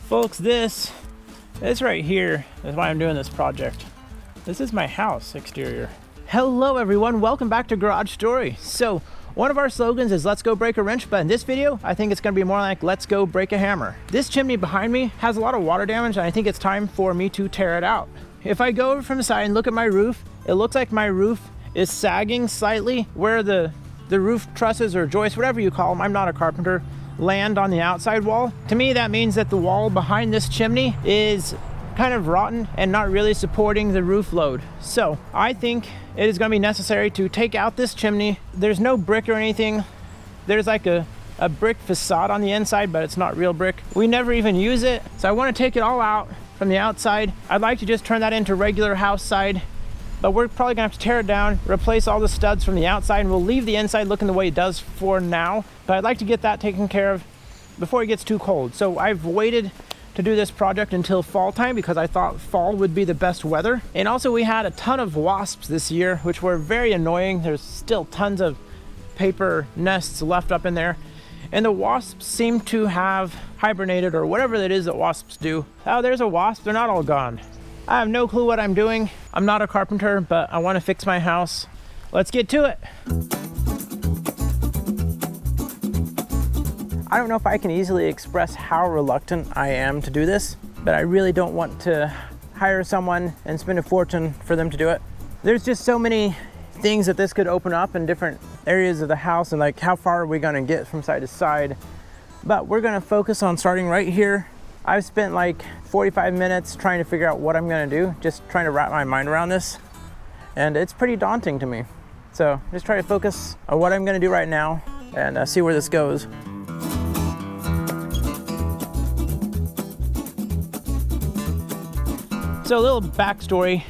Folks, this right here is why I'm doing this project. This is my house exterior. Hello everyone, welcome back to Garage Story. So one of our slogans is let's go break a wrench, but in this video I think it's going to be more like let's go break a hammer. This chimney behind me has a lot of water damage and I think it's time for me to tear it out. If I go over from the side and look at my roof, it looks like my roof is sagging slightly where the roof trusses or joists, whatever you call them, I'm not a carpenter, land on the outside wall. To me that means that the wall behind this chimney is kind of rotten and not really supporting the roof load. So I think it is going to be necessary to take out this chimney. There's no brick or anything. There's like a brick facade on the inside, but it's not real brick. We never even use it. So I want to take it all out from the outside. I'd like to just turn that into regular house side, but we're probably gonna have to tear it down, replace all the studs from the outside, and we'll leave the inside looking the way it does for now. But I'd like to get that taken care of before it gets too cold. So I've waited to do this project until fall time because I thought fall would be the best weather. And also we had a ton of wasps this year, which were very annoying. There's still tons of paper nests left up in there. And the wasps seem to have hibernated or whatever it is that wasps do. Oh, there's a wasp, they're not all gone. I have no clue what I'm doing. I'm not a carpenter, but I want to fix my house. Let's get to it. I don't know if I can easily express how reluctant I am to do this, but I really don't want to hire someone and spend a fortune for them to do it. There's just so many things that this could open up in different areas of the house, and like how far are we gonna get from side to side. But we're gonna focus on starting right here. I've spent like 45 minutes trying to figure out what I'm gonna do, just trying to wrap my mind around this. And it's pretty daunting to me. So just try to focus on what I'm gonna do right now and see where this goes. So a little backstory.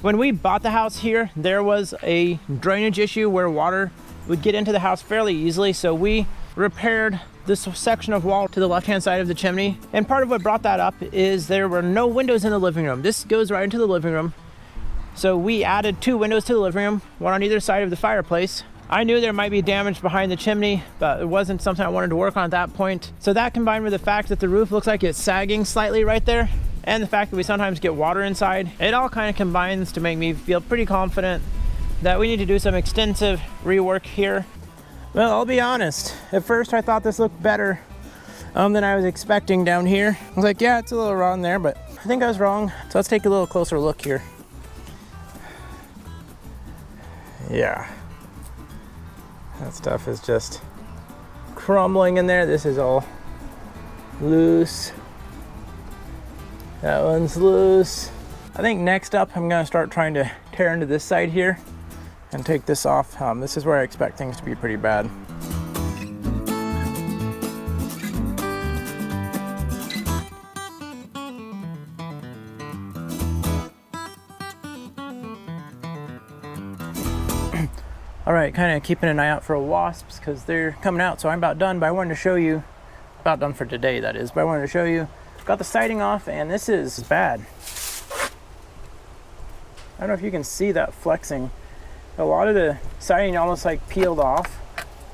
When we bought the house here, there was a drainage issue where water would get into the house fairly easily. So we repaired this section of wall to the left-hand side of the chimney. And part of what brought that up is there were no windows in the living room. This goes right into the living room. So we added 2 windows to the living room, one on either side of the fireplace. I knew there might be damage behind the chimney, but it wasn't something I wanted to work on at that point. So that combined with the fact that the roof looks like it's sagging slightly right there, and the fact that we sometimes get water inside, it all kind of combines to make me feel pretty confident that we need to do some extensive rework here. Well, I'll be honest, at first I thought this looked better than I was expecting down here. I was like, yeah, it's a little rotten there, but I think I was wrong. So let's take a little closer look here. Yeah, that stuff is just crumbling in there. This is all loose. That one's loose. I think next up I'm gonna start trying to tear into this side here and take this off. This is where I expect things to be pretty bad. All right, kind of keeping an eye out for wasps because they're coming out. So I'm about done, but I wanted to show you, about done for today that is, but I wanted to show you, got the siding off and this is bad. I don't know if you can see that flexing. A lot of the siding almost like peeled off.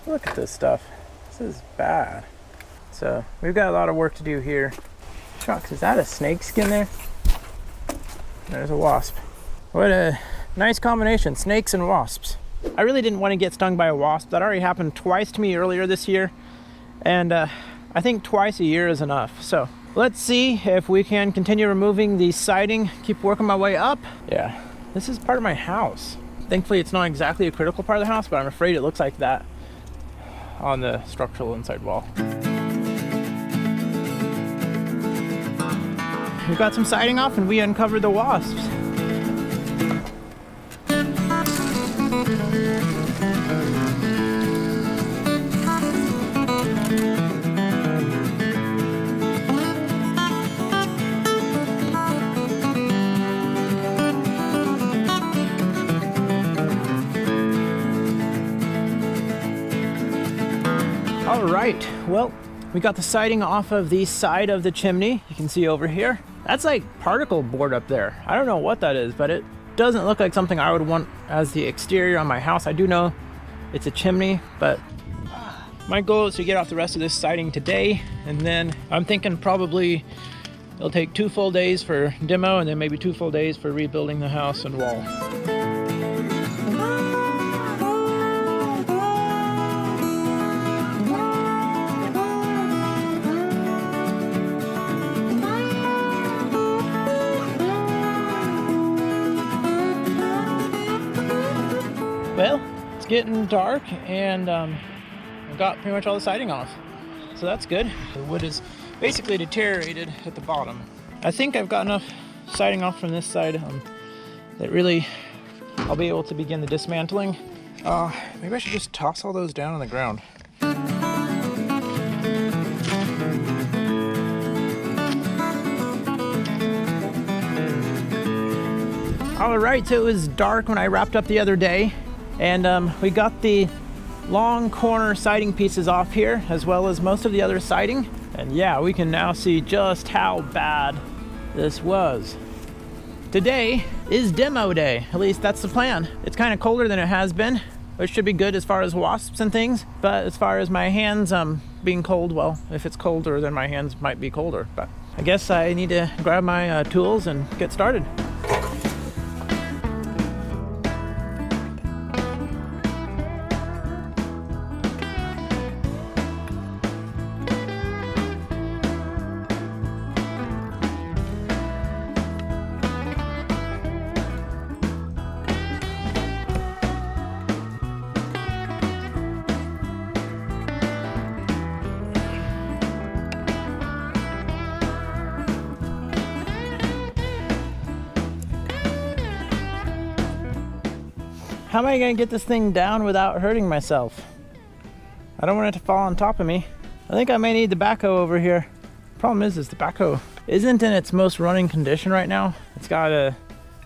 Look at this stuff. This is bad. So we've got a lot of work to do here. Shucks, is that a snake skin there? There's a wasp. What a nice combination, snakes and wasps. I really didn't want to get stung by a wasp. That already happened twice to me earlier this year. And I think twice a year is enough. So let's see if we can continue removing the siding, keep working my way up. Yeah, this is part of my house. Thankfully, it's not exactly a critical part of the house, but I'm afraid it looks like that on the structural inside wall. We got some siding off and we uncovered the wasps. All right, well, we got the siding off of the side of the chimney. You can see over here. That's like particle board up there. I don't know what that is, but it doesn't look like something I would want as the exterior on my house. I do know it's a chimney, but my goal is to get off the rest of this siding today. And then I'm thinking probably It'll take 2 full days for demo and then maybe 2 full days for rebuilding the house and wall. Well, it's getting dark and I've got pretty much all the siding off. So that's good. The wood is basically deteriorated at the bottom. I think I've got enough siding off from this side that really I'll be able to begin the dismantling. Maybe I should just toss all those down on the ground. All right, so it was dark when I wrapped up the other day, and we got the long corner siding pieces off here, as well as most of the other siding. And yeah, we can now see just how bad this was. Today is demo day, at least that's the plan. It's kind of colder than it has been, which should be good as far as wasps and things. But as far as my hands being cold, well, if it's colder, then my hands might be colder. But I guess I need to grab my tools and get started. How am I gonna get this thing down without hurting myself? I don't want it to fall on top of me. I think I may need the backhoe over here. Problem is the backhoe isn't in its most running condition right now. It's got a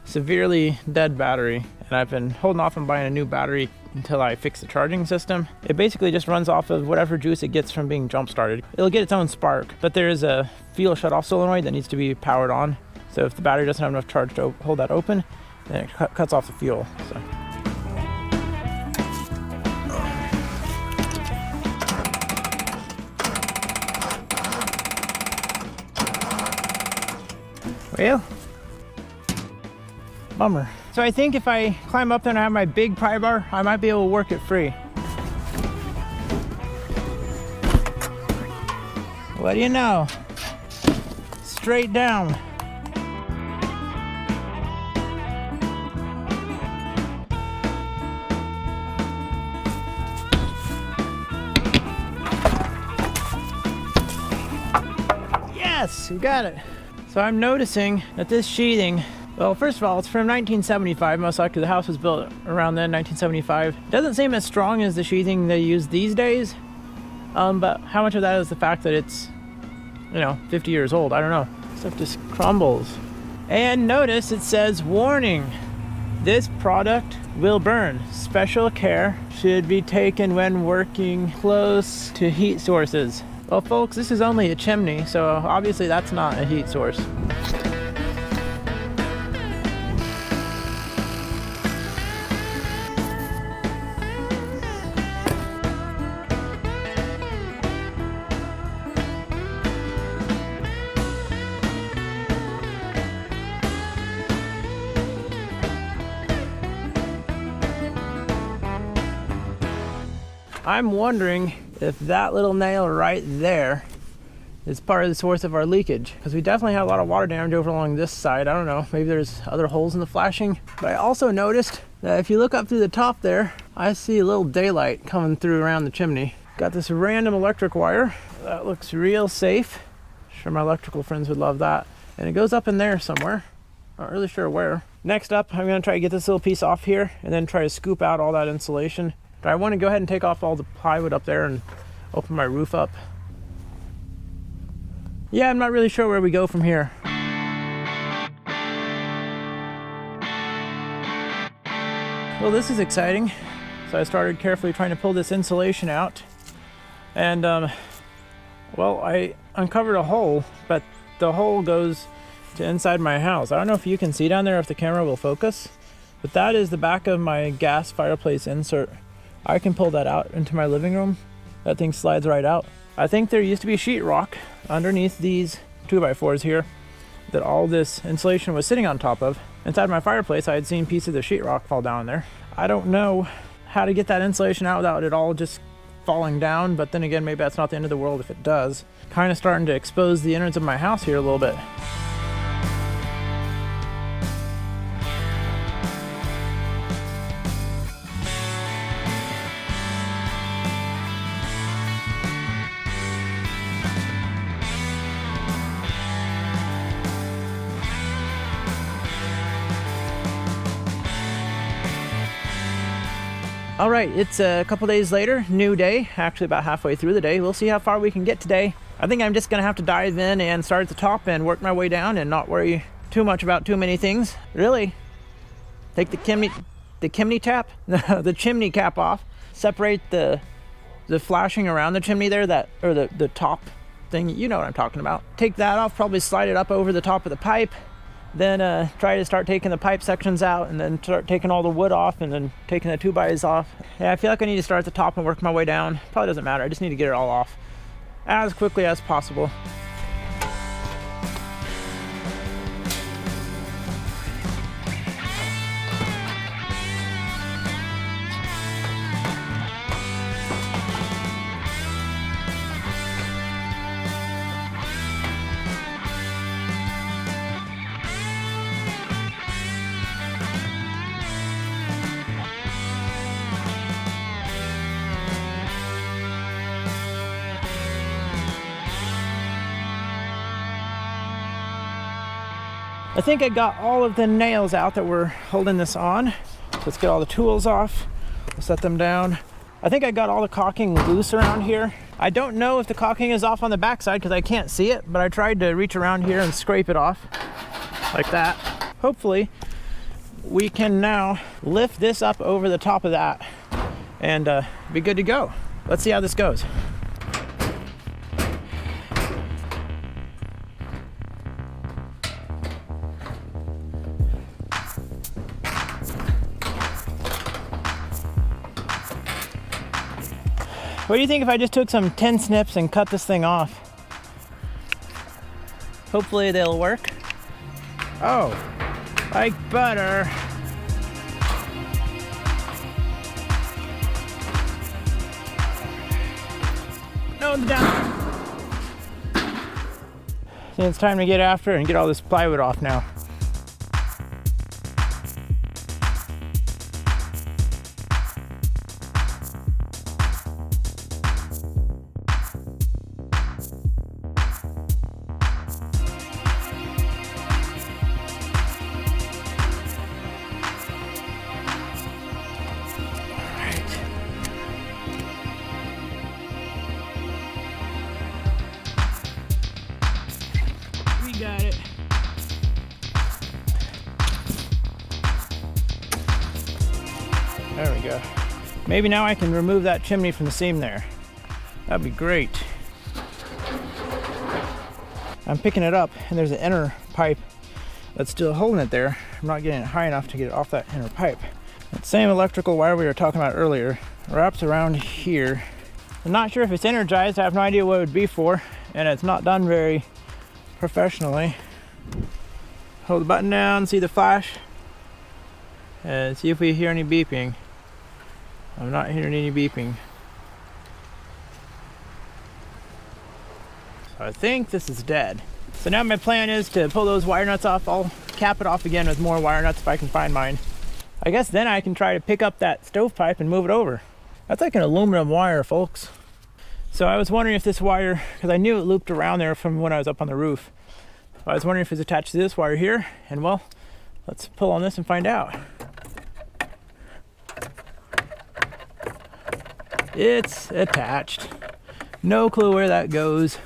severely dead battery, and I've been holding off on buying a new battery until I fix the charging system. It basically just runs off of whatever juice it gets from being jump started. It'll get its own spark, but there is a fuel shut-off solenoid that needs to be powered on. So if the battery doesn't have enough charge to hold that open, then it cuts off the fuel. So. Well, bummer. So I think if I climb up there and I have my big pry bar, I might be able to work it free. What do you know? Straight down. Yes, you got it. So I'm noticing that this sheathing, well, first of all, it's from 1975, most likely the house was built around then, 1975. It doesn't seem as strong as the sheathing they use these days, but how much of that is the fact that it's, 50 years old? I don't know. Stuff just crumbles. And notice it says, warning, this product will burn. Special care should be taken when working close to heat sources. Well, folks, this is only a chimney, so obviously that's not a heat source. I'm wondering if that little nail right there is part of the source of our leakage, because we definitely had a lot of water damage over along this side. I don't know, maybe there's other holes in the flashing. But I also noticed that if you look up through the top there, I see a little daylight coming through around the chimney. Got this random electric wire that looks real safe. Sure, my electrical friends would love that. And it goes up in there somewhere, not really sure where. Next up, I'm gonna try to get this little piece off here and then try to scoop out all that insulation. But I want to go ahead and take off all the plywood up there and open my roof up. Yeah, I'm not really sure where we go from here. Well, this is exciting. So I started carefully trying to pull this insulation out. And, well, I uncovered a hole, but the hole goes to inside my house. I don't know if you can see down there if the camera will focus, but that is the back of my gas fireplace insert. I can pull that out into my living room. That thing slides right out. I think there used to be sheetrock underneath these 2x4s here, that all this insulation was sitting on top of. Inside my fireplace, I had seen pieces of sheetrock fall down there. I don't know how to get that insulation out without it all just falling down, but then again, maybe that's not the end of the world if it does. Kind of starting to expose the innards of my house here a little bit. All right, it's a couple days later, new day, actually about halfway through the day. We'll see how far we can get today. I think I'm just gonna have to dive in and start at the top and work my way down and not worry too much about too many things. Really, take the chimney cap off, separate the flashing around the chimney there, the top thing, you know what I'm talking about. Take that off, probably slide it up over the top of the pipe, then try to start taking the pipe sections out and then start taking all the wood off and then taking the 2x off. Yeah, I feel like I need to start at the top and work my way down. Probably doesn't matter, I just need to get it all off as quickly as possible. I think I got all of the nails out that were holding this on. Let's get all the tools off. We'll set them down. I think I got all the caulking loose around here. I don't know if the caulking is off on the backside because I can't see it, but I tried to reach around here and scrape it off like that. Hopefully we can now lift this up over the top of that and be good to go. Let's see how this goes. What do you think if I just took some 10 snips and cut this thing off? Hopefully they'll work. Oh, like butter. No, down. So it's time to get after and get all this plywood off now. Got it. There we go. Maybe now I can remove that chimney from the seam there. That'd be great. I'm picking it up and there's an inner pipe that's still holding it there. I'm not getting it high enough to get it off that inner pipe. That same electrical wire we were talking about earlier wraps around here. I'm not sure if it's energized. I have no idea what it would be for, and it's not done very professionally. Hold the button down, see the flash, and see if we hear any beeping. I'm not hearing any beeping. So I think this is dead. So now my plan is to pull those wire nuts off. I'll cap it off again with more wire nuts if I can find mine. I guess then I can try to pick up that stovepipe and move it over. That's like an aluminum wire, folks. So I was wondering if this wire, because I knew it looped around there from when I was up on the roof. I was wondering if it's attached to this wire here, and well, let's pull on this and find out. It's attached. No clue where that goes.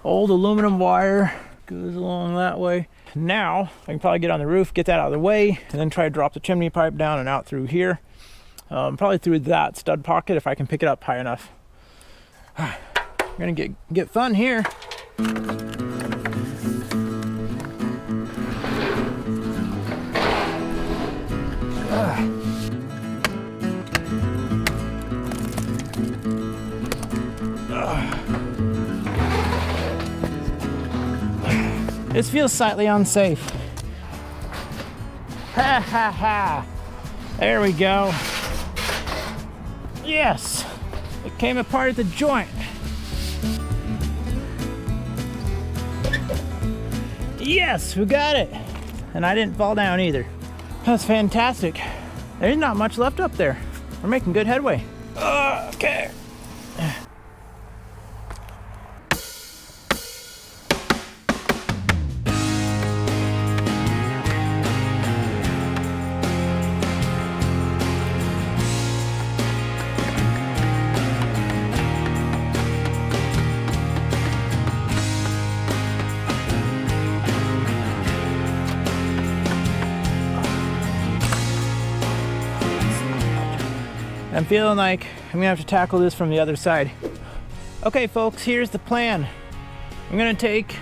Old aluminum wire goes along that way. Now, I can probably get on the roof, get that out of the way, and then try to drop the chimney pipe down and out through here. Probably through that stud pocket if I can pick it up high enough. I'm gonna get fun here. This feels slightly unsafe. Ha ha ha. There we go. Yes, it came apart at the joint. Yes, we got it. And I didn't fall down either. That's fantastic. There's not much left up there. We're making good headway. Okay. I'm feeling like I'm gonna have to tackle this from the other side. Okay folks, here's the plan. I'm gonna take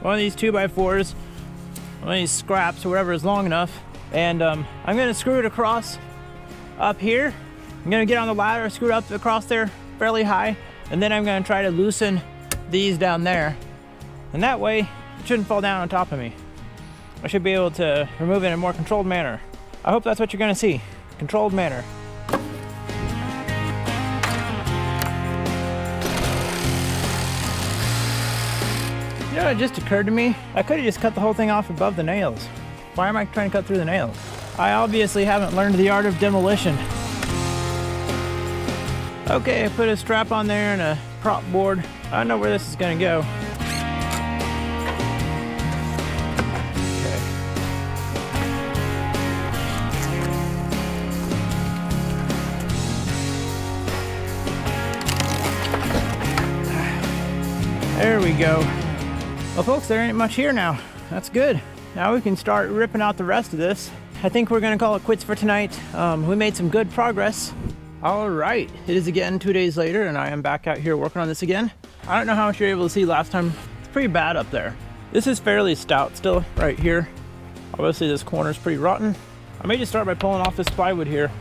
one of these 2x4s, one of these scraps or whatever is long enough, and I'm gonna screw it across up here. I'm gonna get on the ladder, screw it up across there fairly high, and then I'm gonna try to loosen these down there. And that way, it shouldn't fall down on top of me. I should be able to remove it in a more controlled manner. I hope that's what you're gonna see, controlled manner. You know, it just occurred to me, I could have just cut the whole thing off above the nails. Why am I trying to cut through the nails? I obviously haven't learned the art of demolition. Okay, I put a strap on there and a prop board. I don't know where this is gonna go. Okay. There we go. Well folks, there ain't much here now. That's good. Now we can start ripping out the rest of this. I think we're gonna call it quits for tonight. We made some good progress. All right, it is again 2 days later and I am back out here working on this again. I don't know how much you're able to see last time. It's pretty bad up there. This is fairly stout still right here. Obviously this corner is pretty rotten. I may just start by pulling off this plywood here.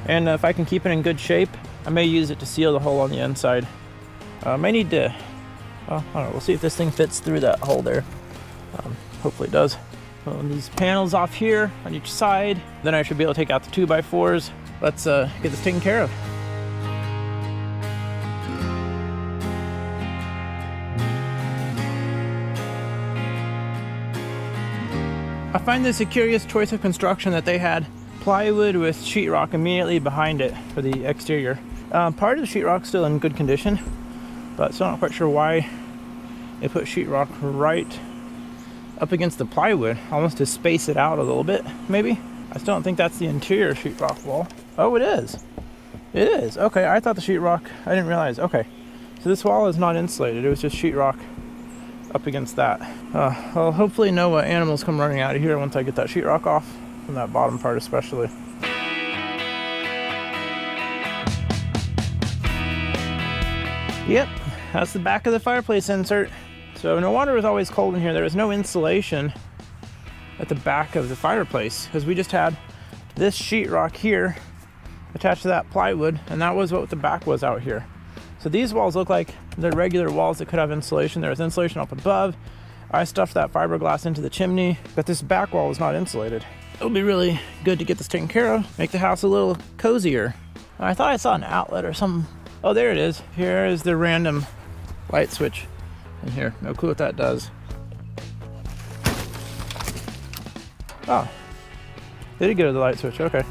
And if I can keep it in good shape, I may use it to seal the hole on the inside. I may need to, well, I don't know, we'll see if this thing fits through that hole there. Hopefully it does. These panels off here on each side. Then I should be able to take out the 2x4s. Let's get this taken care of. I find this a curious choice of construction that they had plywood with sheetrock immediately behind it for the exterior. Part of the sheetrock's still in good condition, but still not quite sure why they put sheetrock right up against the plywood, almost to space it out a little bit, maybe. I still don't think that's the interior sheetrock wall. Oh, it is. It is. Okay, I thought the sheetrock, I didn't realize. Okay, so this wall is not insulated. It was just sheetrock up against that. I'll hopefully no animals come running out of here once I get that sheetrock off, from that bottom part especially. Yep, that's the back of the fireplace insert. So no wonder it was always cold in here. There was no insulation at the back of the fireplace because we just had this sheetrock here attached to that plywood, and that was what the back was out here. So these walls look like they're regular walls that could have insulation. There was insulation up above. I stuffed that fiberglass into the chimney, but this back wall is not insulated. It'll be really good to get this taken care of, make the house a little cozier. I thought I saw an outlet or something. Oh, there it is. Here is the random light switch in here. No clue what that does. Oh, did it go to the light switch? Okay.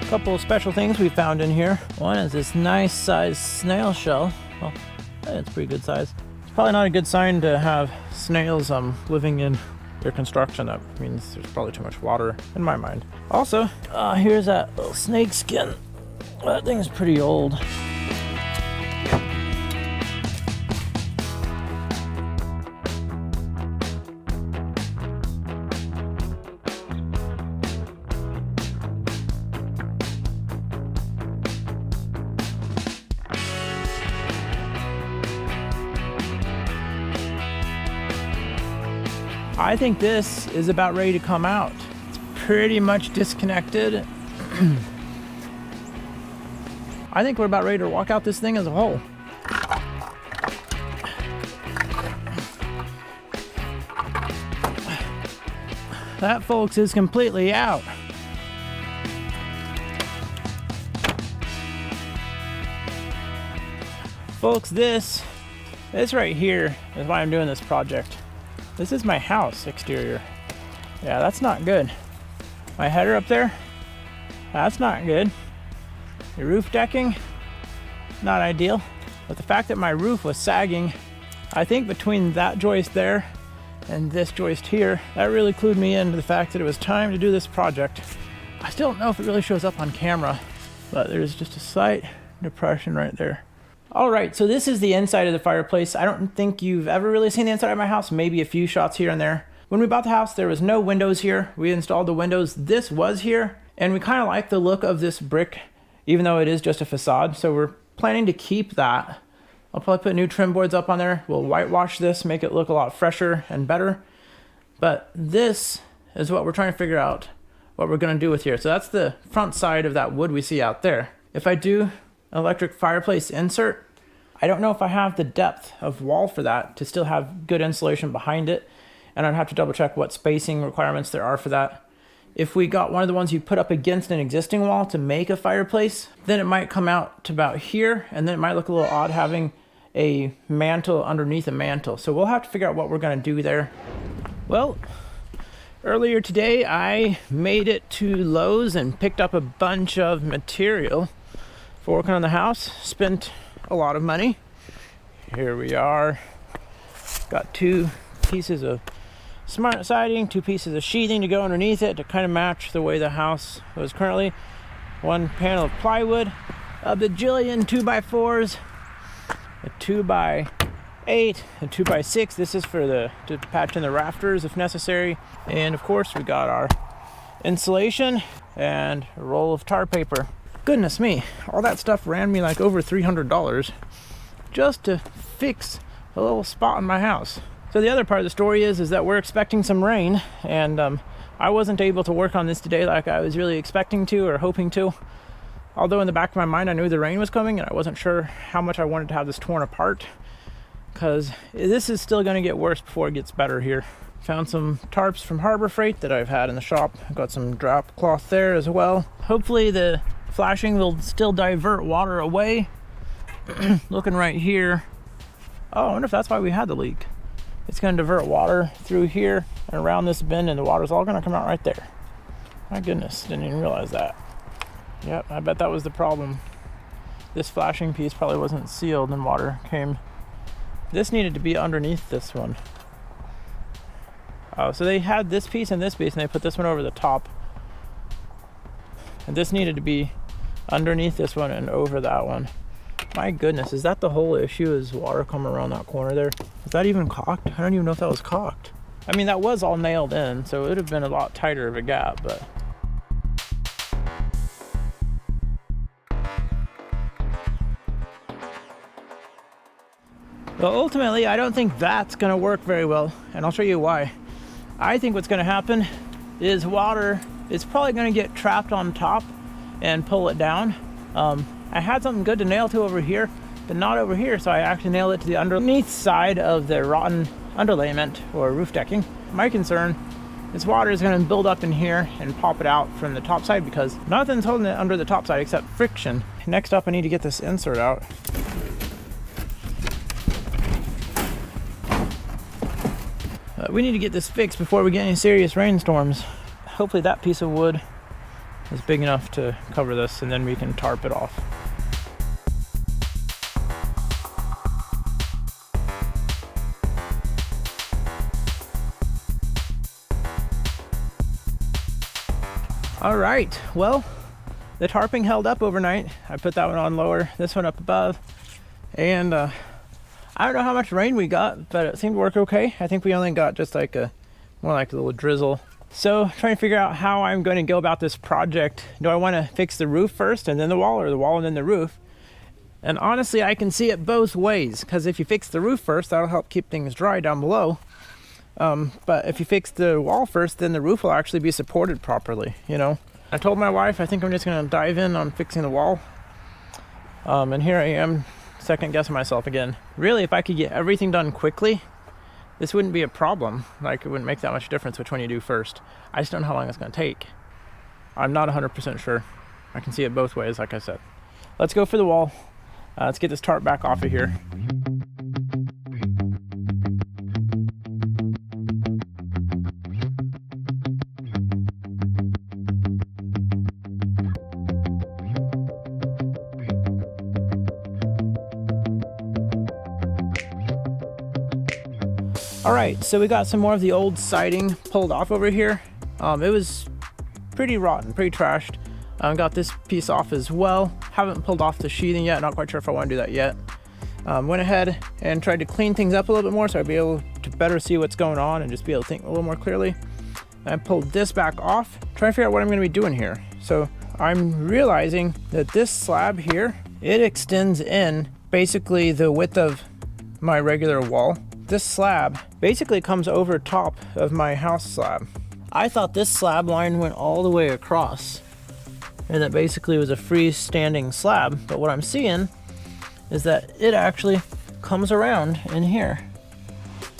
Couple of special things we found in here. One is this nice sized snail shell. Well, it's pretty good size. It's probably not a good sign to have snails living in your construction. That means there's probably too much water in my mind. Also, here's that little snake skin. That thing's pretty old. I think this is about ready to come out. It's pretty much disconnected. I think we're about ready to walk out this thing as a whole. That, folks, is completely out. Folks, this right here is why I'm doing this project. This is my house exterior. Yeah, that's not good. My header up there, that's not good. The roof decking, not ideal. But the fact that my roof was sagging, I think between that joist there and this joist here, that really clued me into the fact that it was time to do this project. I still don't know if it really shows up on camera, but there's just a slight depression right there. All right, so this is the inside of the fireplace. I don't think you've ever really seen the inside of my house, maybe a few shots here and there. When we bought the house, there was no windows here. We installed the windows. This was here, and we kind of like the look of this brick, even though it is just a facade. So we're planning to keep that. I'll probably put new trim boards up on there. We'll whitewash this, make it look a lot fresher and better. But this is what we're trying to figure out what we're gonna do with here. So that's the front side of that wood we see out there. If I do electric fireplace insert, I don't know if I have the depth of wall for that to still have good insulation behind it, and I'd have to double check what spacing requirements there are for that. If we got one of the ones you put up against an existing wall to make a fireplace, then it might come out to about here, and then it might look a little odd having a mantle underneath a mantle. So we'll have to figure out what we're gonna do there. Well, earlier today I made it to Lowe's and picked up a bunch of material for working on the house. Spent a lot of money. Here we are. Got 2 pieces of smart siding, 2 pieces of sheathing to go underneath it to kind of match the way the house was currently. 1 panel of plywood, a bajillion 2x4s, a 2x8, a 2x6. This is for to patch in the rafters if necessary. And of course we got our insulation and a roll of tar paper. Goodness me, all that stuff ran me like over $300 just to fix a little spot in my house. So the other part of the story is that we're expecting some rain, and I wasn't able to work on this today like I was really expecting to or hoping to. Although in the back of my mind I knew the rain was coming, and I wasn't sure how much I wanted to have this torn apart, because this is still going to get worse before it gets better here. Found some tarps from Harbor Freight that I've had in the shop. Got some drop cloth there as well. Hopefully the flashing will still divert water away. Looking right here. Oh, I wonder if that's why we had the leak. It's going to divert water through here and around this bend, and the water's all going to come out right there. My goodness, didn't even realize that. Yep, I bet that was the problem. This flashing piece probably wasn't sealed and water came. This needed to be underneath this one. Oh, so they had this piece and they put this one over the top. And this needed to be underneath this one and over that one. My goodness, is that the whole issue, is water coming around that corner there? Is that even caulked? I don't even know if that was caulked. I mean, that was all nailed in, so it would have been a lot tighter of a gap, but... Well, ultimately, I don't think that's gonna work very well, and I'll show you why. I think what's gonna happen is water is probably gonna get trapped on top and pull it down. I had something good to nail to over here, but not over here, so I actually nailed it to the underneath side of the rotten underlayment or roof decking. My concern is water is going to build up in here and pop it out from the top side because nothing's holding it under the top side except friction. Next up, I need to get this insert out. We need to get this fixed before we get any serious rainstorms. Hopefully that piece of wood is big enough to cover this, and then we can tarp it off. All right, well, the tarping held up overnight. I put that one on lower, this one up above, and I don't know how much rain we got, but it seemed to work okay. I think we only got just like more like a little drizzle. So trying to figure out how I'm going to go about this project. Do I want to fix the roof first and then the wall, or the wall and then the roof? And honestly, I can see it both ways, because if you fix the roof first, that'll help keep things dry down below. But if you fix the wall first, then the roof will actually be supported properly, you know. I told my wife I think I'm just gonna dive in on fixing the wall. And here I am second guessing myself again. Really, if I could get everything done quickly, this wouldn't be a problem. Like, it wouldn't make that much difference which one you do first. I just don't know how long it's gonna take. I'm not 100% sure. I can see it both ways, like I said. Let's go for the wall. Let's get this tarp back off of here. All right, so we got some more of the old siding pulled off over here. It was pretty rotten, pretty trashed. Got this piece off as well. Haven't pulled off the sheathing yet. Not quite sure if I want to do that yet. Went ahead and tried to clean things up a little bit more so I'd be able to better see what's going on and just be able to think a little more clearly. I pulled this back off, trying to figure out what I'm going to be doing here. So I'm realizing that this slab here, it extends in basically the width of my regular wall. This slab basically comes over top of my house slab. I thought this slab line went all the way across and that basically was a freestanding slab, but what I'm seeing is that it actually comes around in here.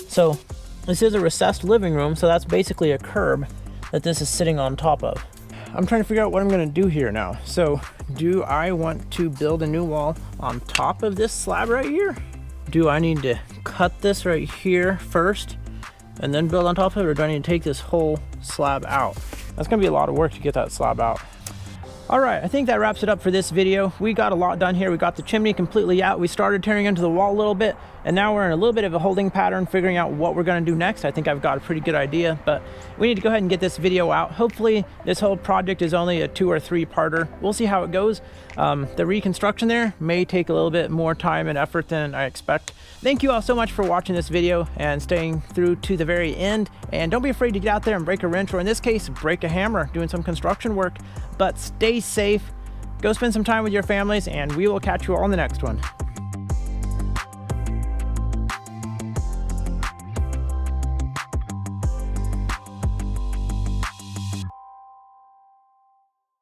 So this is a recessed living room, so that's basically a curb that this is sitting on top of. I'm trying to figure out what I'm gonna do here now. So do I want to build a new wall on top of this slab right here? Do I need to cut this right here first and then build on top of it, or do I need to take this whole slab out? That's gonna be a lot of work to get that slab out. All right, I think that wraps it up for this video. We got a lot done here. We got the chimney completely out. We started tearing into the wall a little bit, and now we're in a little bit of a holding pattern, figuring out what we're gonna do next. I think I've got a pretty good idea, but we need to go ahead and get this video out. Hopefully this whole project is only a 2 or 3 parter. We'll see how it goes. The reconstruction there may take a little bit more time and effort than I expect. Thank you all so much for watching this video and staying through to the very end. And don't be afraid to get out there and break a wrench, or in this case, break a hammer doing some construction work. But stay safe, go spend some time with your families, and we will catch you all in the next one.